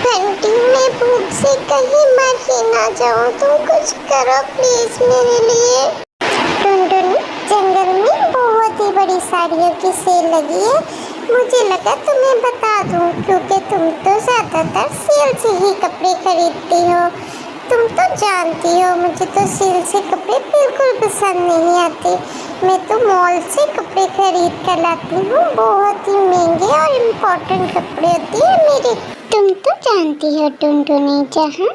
घंटी में भूख से कहीं मर ही ना जाऊं। तुम कुछ करो प्लीज मेरे लिए। टुनटुन, जंगल में बहुत ही बड़ी साड़ियों की सेल लगी है। मुझे लगा तुम्हें बता दूं क्योंकि तुम तो ज्यादातर सेल से ही कपड़े खरीदती हो। तुम तो जानती हो मुझे तो सेल से कपड़े बिल्कुल पसंद नहीं आते। मैं तो मॉल से कपड़े खरीद कर लाती हूँ। बहुत ही महंगे और इम्पोर्टेंट कपड़े होते हैं मेरे। तुम तो जानती हो टुनटुनी, जहाँ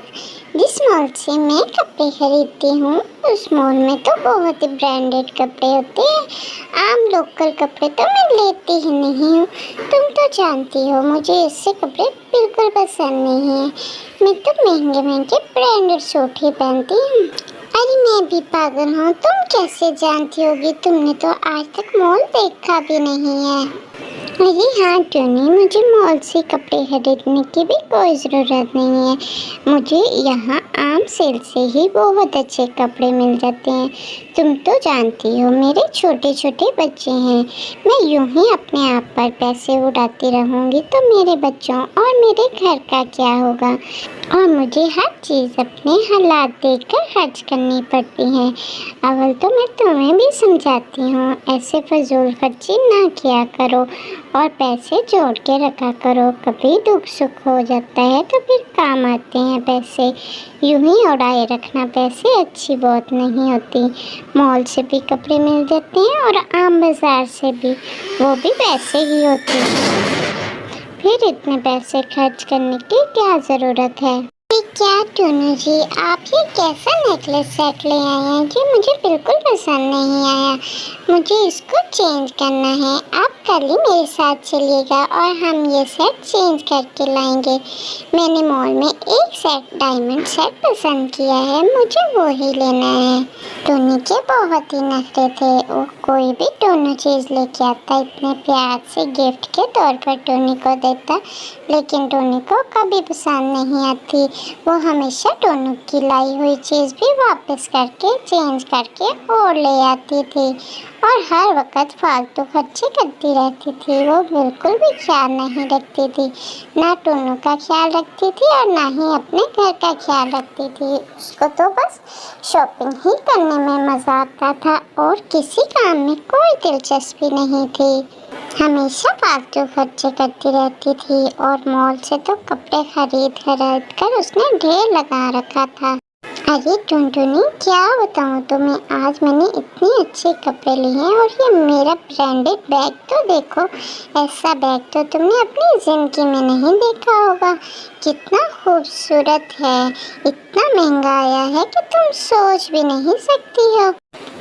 जिस मॉल से मैं कपड़े खरीदती हूँ उस मॉल में तो बहुत ही ब्रांडेड कपड़े होते हैं। आम लोकल कपड़े तो मैं लेती ही नहीं हूँ। तुम तो जानती हो मुझे इससे कपड़े बिल्कुल पसंद नहीं है। मैं तो महंगे महंगे ब्रांडेड सूट ही पहनती हूँ। अरे मैं भी पागल हूँ, तुम कैसे जानती होगी? तुमने तो आज तक मॉल देखा भी नहीं है। अरे हाँ टोनी, मुझे मॉल से कपड़े खरीदने की भी कोई ज़रूरत नहीं है। मुझे यहाँ आम सेल से ही बहुत अच्छे कपड़े मिल जाते हैं। तुम तो जानती हो मेरे छोटे छोटे बच्चे हैं। मैं यूं ही अपने आप पर पैसे उड़ाती रहूँगी तो मेरे बच्चों और मेरे घर का क्या होगा? और मुझे हर चीज़ अपने हालात देखकर खर्च करनी पड़ती है। अव्वल तो मैं तुम्हें भी समझाती हूँ, ऐसे फजूल खर्ची ना किया करो और पैसे जोड़ के रखा करो। कभी दुख सुख हो जाता है तो फिर काम आते हैं पैसे। यूं ही उड़ाए रखना पैसे अच्छी बात नहीं होती। मॉल से भी कपड़े मिल जाते हैं और आम बाज़ार से भी, वो भी पैसे ही होते हैं। फिर इतने पैसे खर्च करने की क्या ज़रूरत है? क्या टोनू जी, आप ये कैसा नेकलेस सेट ले आए हैं जो मुझे बिल्कुल पसंद नहीं आया। मुझे इसको चेंज करना है। आप कल ही मेरे साथ चलिएगा और हम ये सेट चेंज करके लाएंगे। मैंने मॉल में एक सेट डायमंड सेट पसंद किया है, मुझे वो ही लेना है। टोनी के बहुत ही नखरे थे। वो कोई भी टोनू चीज़ लेके आता इतने प्यार से गिफ्ट के तौर पर टोनी को देता, लेकिन टोनी को कभी पसंद नहीं आती। वो हमेशा टोनू की लाई हुई चीज़ भी वापस करके चेंज करके और ले आती थी और हर वक्त फालतू खर्चे करती रहती थी। वो बिल्कुल भी ख्याल नहीं रखती थी, ना टोनू का ख्याल रखती थी और ना ही अपने घर का ख्याल रखती थी। उसको तो बस शॉपिंग ही करने में मज़ा आता था और किसी काम में कोई दिलचस्पी नहीं थी। हमेशा फालतू खर्चे करती रहती थी और मॉल से तो कपड़े खरीद कर उसने ढेर लगा रखा था। अरे टुनटुनी, क्या बताऊँ तुम्हें, आज मैंने इतने अच्छे कपड़े लिए हैं और ये मेरा ब्रांडेड बैग तो देखो। ऐसा बैग तो तुमने अपनी ज़िंदगी में नहीं देखा होगा। कितना खूबसूरत है, इतना महंगा आया है कि तुम सोच भी नहीं सकती हो।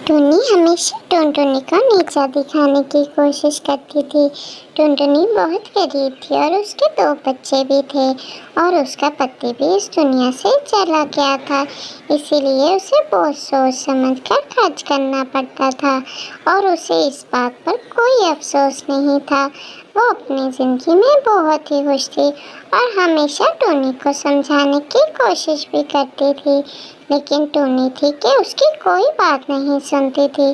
टुनी हमेशा टुनटुनी को नीचा दिखाने की कोशिश करती थी। टुनटुनी बहुत गरीब थी और उसके 2 बच्चे भी थे और उसका पति भी इस दुनिया से चला गया था, इसीलिए उसे बहुत सोच समझ कर खर्च करना पड़ता था और उसे इस बात पर कोई अफसोस नहीं था। वो अपनी ज़िंदगी में बहुत ही खुश थी और हमेशा टोनी को समझाने की कोशिश भी करती थी, लेकिन टोनी थी कि उसकी कोई बात नहीं सुनती थी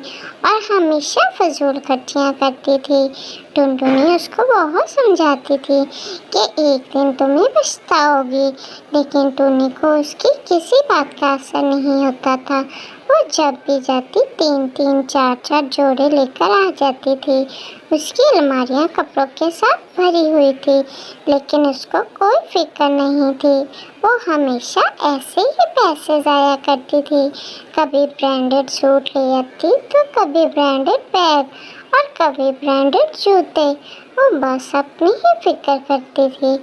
और हमेशा फजूल खर्चियाँ करती थी। टुनटुनी उसको बहुत समझाती थी कि एक दिन तुम्हें पछताओगी, लेकिन टोनी को उसकी किसी बात का असर नहीं होता था। वो जब भी जाती 3-3, 4-4 जोड़े लेकर आ जाती थी। उसकी अलमारियाँ कपड़ों के साथ भरी हुई थी, लेकिन उसको कोई फिक्र नहीं थी। वो हमेशा ऐसे ही पैसे ज़ाया करती थी। कभी ब्रांडेड सूट ले आती तो कभी ब्रांडेड बैग और कभी ब्रांडेड जूते। वो बस अपनी ही फिक्र करती थी।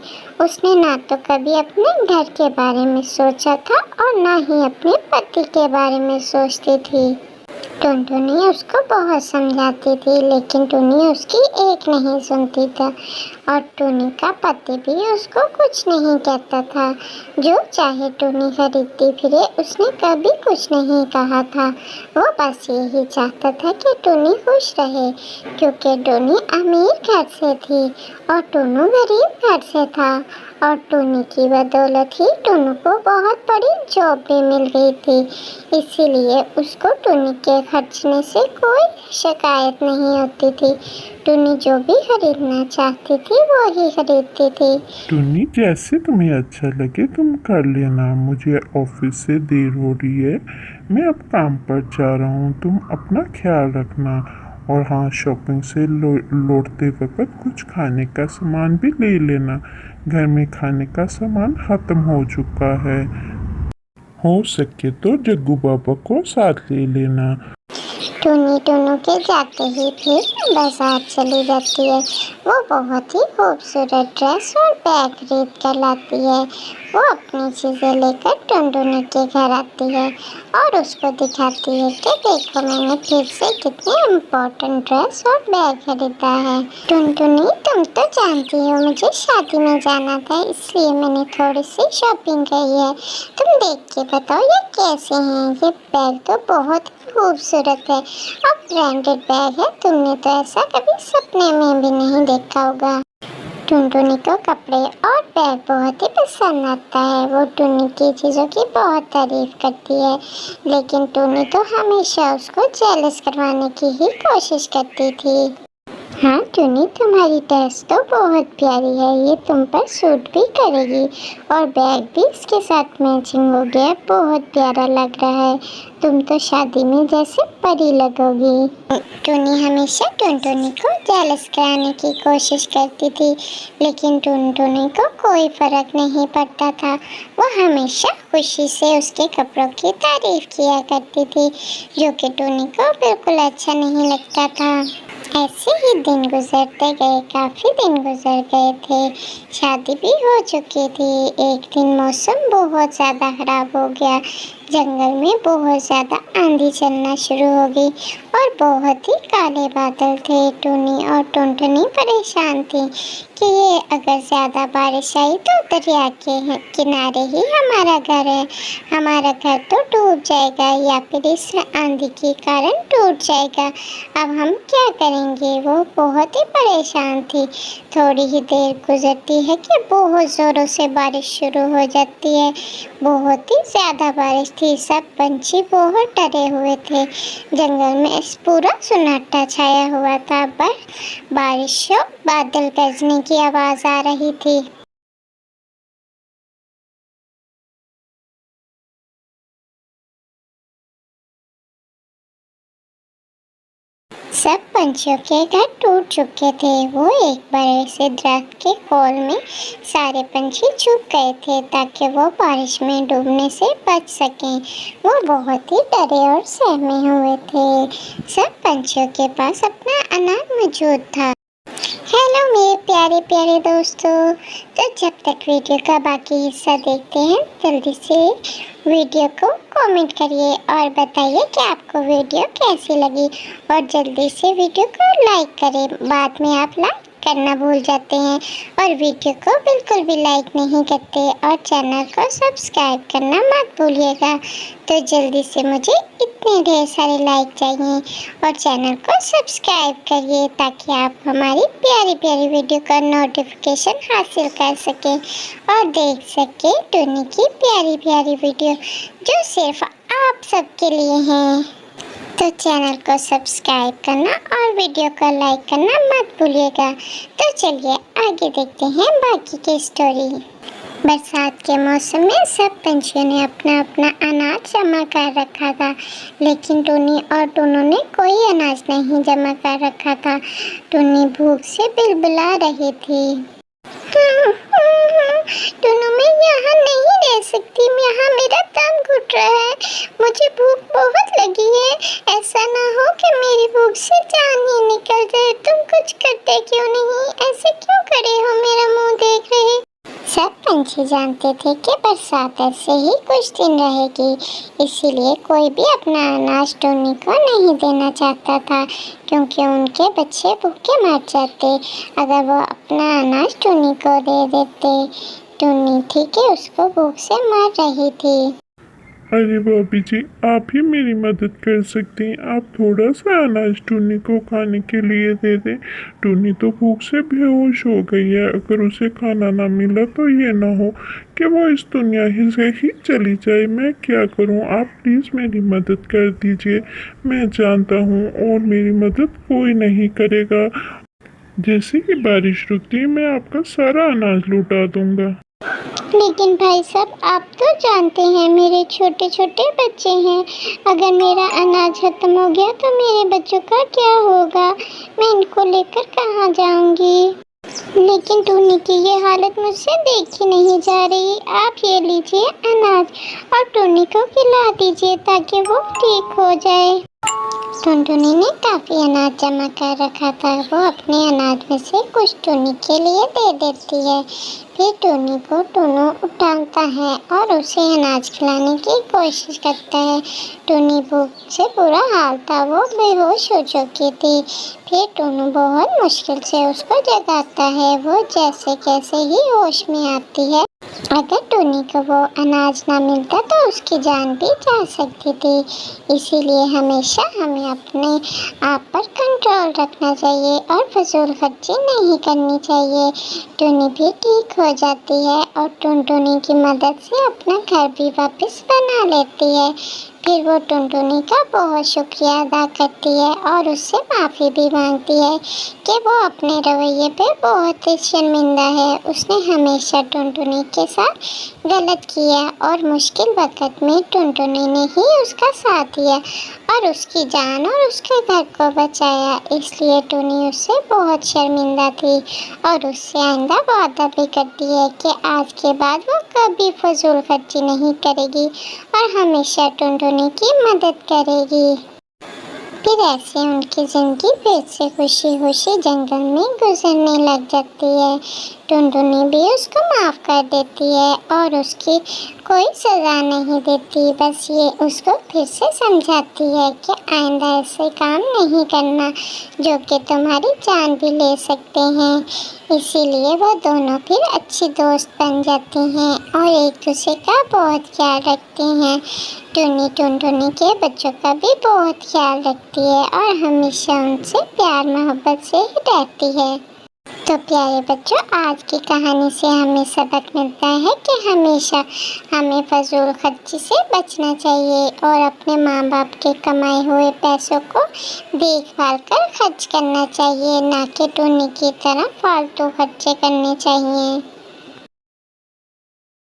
उसने ना तो कभी अपने घर के बारे में सोचा था और ना ही अपने पति के बारे में सोचती थी। टुनटुनी उसको बहुत समझाती थी, लेकिन टुनी उसकी एक नहीं सुनती था और टुनी का पति भी उसको कुछ नहीं कहता था। जो चाहे टुनी खरीदती फिरे, उसने कभी कुछ नहीं कहा था। वो बस यही चाहता था कि टुनी खुश रहे, क्योंकि टुनी अमीर घर से थी और टुनू गरीब घर से था और टुनी की बदौलत ही टुनू को बहुत बड़ी जॉब भी मिल गई थी। इसीलिए उसको टुनी के खर्चने से कोई शिकायत नहीं होती थी। टुन्नी जो भी खरीदना चाहती थी वो ही खरीदती थी। टुन्नी, जैसे तुम्हें अच्छा लगे तुम कर लेना। मुझे ऑफिस से देर हो रही है, मैं अब काम पर जा रहा हूँ। तुम अपना ख्याल रखना। और हाँ, शॉपिंग से लौटते वक्त कुछ खाने का सामान भी ले लेना। घर में खाने का सामान ख़त्म हो चुका है। हो सके तो जग्गू बाबा को साथ ले लेना। टुन्नी टुन्नू के जाते ही फिर बाजार चली जाती है। वो बहुत ही खूबसूरत ड्रेस और बैग खरीद कर लाती है। वो अपनी चीज़ें लेकर टुनटुनी के घर आती है और उसको दिखाती है कि देखो, मैंने फिर से कितने इम्पोर्टेंट ड्रेस और बैग खरीदा है। टुनटुनी, तुम तो जानती हो मुझे शादी में जाना था, इसलिए मैंने थोड़ी सी शॉपिंग की है। तुम देख के बताओ ये कैसे हैं। ये बैग तो बहुत खूबसूरत है और ब्रांडेड बैग है। तुमने तो ऐसा कभी सपने में भी नहीं देखा होगा। टुनटुनी को कपड़े और बैग बहुत ही पसंद आता है। वो टुन्नी की चीज़ों की बहुत तारीफ करती है, लेकिन टुन्नी तो हमेशा उसको जेलस करवाने की ही कोशिश करती थी। हाँ टुन्नी, तुम्हारी ड्रेस तो बहुत प्यारी है, ये तुम पर सूट भी करेगी और बैग भी इसके साथ मैचिंग हो गया, बहुत प्यारा लग रहा है। तुम तो शादी में जैसे परी लगोगी। टुन्नी हमेशा टुनटुनी को जेलस कराने की कोशिश करती थी, लेकिन टुनटुनी को कोई फर्क नहीं पड़ता था। वो हमेशा खुशी से उसके कपड़ों की तारीफ किया करती थी, जो कि टुन्नी को बिल्कुल अच्छा नहीं लगता था। ऐसे ही दिन गुजरते गए, काफ़ी दिन गुजर गए थे। शादी भी हो चुकी थी। एक दिन मौसम बहुत ज़्यादा ख़राब हो गया। जंगल में बहुत ज़्यादा आंधी चलना शुरू हो गई और बहुत ही काले बादल थे। टुन्नी और टुनटुनी परेशान थी कि ये अगर ज़्यादा बारिश आई तो दरिया के किनारे ही हमारा घर है, हमारा घर तो डूब जाएगा या फिर इस आंधी के कारण टूट जाएगा। अब हम क्या करेंगे? वो बहुत ही परेशान थी। थोड़ी ही देर गुजरती है कि बहुत ज़ोरों से बारिश शुरू हो जाती है। बहुत ही ज़्यादा बारिश थी। सब पंछी बहुत डरे हुए थे। जंगल में पूरा सन्नाटा छाया हुआ था। बस बारिश और बादल गरजने की आवाज़ आ रही थी। सब पंछियों के घर टूट चुके थे। वो एक बड़े से दरख्त के खोल में सारे पंछी छुप गए थे ताकि वो बारिश में डूबने से बच सकें। वो बहुत ही डरे और सहमे हुए थे। सब पंछियों के पास अपना अनाज मौजूद था। हेलो मेरे प्यारे प्यारे दोस्तों, तो जब तक वीडियो का बाकी हिस्सा देखते हैं, जल्दी से वीडियो को कमेंट करिए और बताइए कि आपको वीडियो कैसी लगी और जल्दी से वीडियो को लाइक करें। बाद में आप लाइक करना भूल जाते हैं और वीडियो को बिल्कुल भी लाइक नहीं करते और चैनल को सब्सक्राइब करना मत भूलिएगा। तो जल्दी से मुझे इतने ढेर सारे लाइक चाहिए और चैनल को सब्सक्राइब करिए ताकि आप हमारी प्यारी प्यारी वीडियो का नोटिफिकेशन हासिल कर सकें और देख सकें टुन्नी की प्यारी प्यारी वीडियो जो सिर्फ आप सबके लिए हैं। तो चैनल को सब्सक्राइब करना और वीडियो को लाइक करना मत भूलिएगा। तो चलिए आगे देखते हैं बाकी की स्टोरी। बरसात के मौसम में सब पंछियों ने अपना अपना अनाज जमा कर रखा था, लेकिन टुन्नी और टुन्नू ने कोई अनाज नहीं जमा कर रखा था। टुन्नी भूख से बिलबिला रही थी। टुन्नू, मैं यहाँ नहीं रह सकती, यहाँ मेरा दम घुट रहा है, मुझे भूख बहुत लगी है। ऐसा ना हो कि मेरी भूख से जान ही निकल जाए। तुम कुछ करते क्यों नहीं? ऐसे क्यों खड़े हो मेरा मुंह देख रहे? सब पंछी जानते थे कि बरसात ऐसे ही कुछ दिन रहेगी, इसीलिए कोई भी अपना अनाज टुन्नी को नहीं देना चाहता था, क्योंकि उनके बच्चे भूखे मर जाते अगर वो अपना अनाज टुन्नी को दे देते। टुन्नी थी कि उसको भूख से मर रही थी। अरे भाभी जी, आप ही मेरी मदद कर सकती हैं। आप थोड़ा सा अनाज टुन्नी को खाने के लिए दे दें। टुन्नी तो भूख से बेहोश हो गई है। अगर उसे खाना ना मिला तो ये ना हो कि वो इस दुनिया ही से ही चली जाए। मैं क्या करूं? आप प्लीज़ मेरी मदद कर दीजिए। मैं जानता हूं और मेरी मदद कोई नहीं करेगा। जैसे ही बारिश रुकती है मैं आपका सारा अनाज लुटा दूंगा। लेकिन भाई साहब, आप तो जानते हैं मेरे छोटे छोटे बच्चे हैं। अगर मेरा अनाज खत्म हो गया तो मेरे बच्चों का क्या होगा? मैं इनको लेकर कहाँ जाऊंगी? लेकिन टूनी की ये हालत मुझसे देखी नहीं जा रही। आप ये लीजिए अनाज और टूनी को खिला दीजिए ताकि वो ठीक हो जाए। टुनटुनी ने काफ़ी अनाज जमा कर रखा था। वो अपने अनाज में से कुछ टुनी के लिए दे देती है। फिर टुनी को टुनू उठाता है और उसे अनाज खिलाने की कोशिश करता है। टुनी भूख से बुरा हाल था, वो बेहोश हो चुकी थी। फिर टुनू बहुत मुश्किल से उसको जगाता है। वो जैसे कैसे ही होश में आती है। अगर टोनी को वो अनाज ना मिलता तो उसकी जान भी जा सकती थी। इसीलिए हमेशा हमें अपने आप पर कंट्रोल रखना चाहिए और फजूल खर्ची नहीं करनी चाहिए। टोनी भी ठीक हो जाती है और टुनटुनी की मदद से अपना घर भी वापस बना लेती है। फिर वो टुनटुनी का बहुत शुक्रिया अदा करती है और उससे माफ़ी भी मांगती है कि वो अपने रवैये पे बहुत ही शर्मिंदा है। उसने हमेशा टुनटुनी के साथ गलत किया और मुश्किल वक्त में टुनटुनी ने ही उसका साथ दिया और उसकी जान और उसके घर को बचाया। इसलिए टुनी उससे बहुत शर्मिंदा थी और उससे आइंदा वादा भी करती है कि आज के बाद वो कभी फजूल खर्ची नहीं करेगी और हमेशा टुनटुनी की मदद करेगी। फिर ऐसे उनकी ज़िंदगी फिर से खुशी खुशी जंगल में गुजरने लग जाती है। टुनटुनी भी उसको माफ़ कर देती है और उसकी कोई सज़ा नहीं देती, बस ये उसको फिर से समझाती है कि आइंदा ऐसे काम नहीं करना जो कि तुम्हारी जान भी ले सकते हैं। इसीलिए वो दोनों फिर अच्छी दोस्त बन जाती हैं और एक दूसरे का बहुत ख्याल रखती हैं। टुनी टुनटुनी के बच्चों का भी बहुत ख्याल रखती है और हमेशा उनसे प्यार मोहब्बत से ही रहती है। तो प्यारे बच्चों, आज की कहानी से हमें सबक मिलता है कि हमेशा हमें फजूल खर्ची से बचना चाहिए और अपने माँ बाप के कमाए हुए पैसों को देखभाल कर खर्च करना चाहिए, ना कि टुनी की तरह फालतू खर्चे करने चाहिए।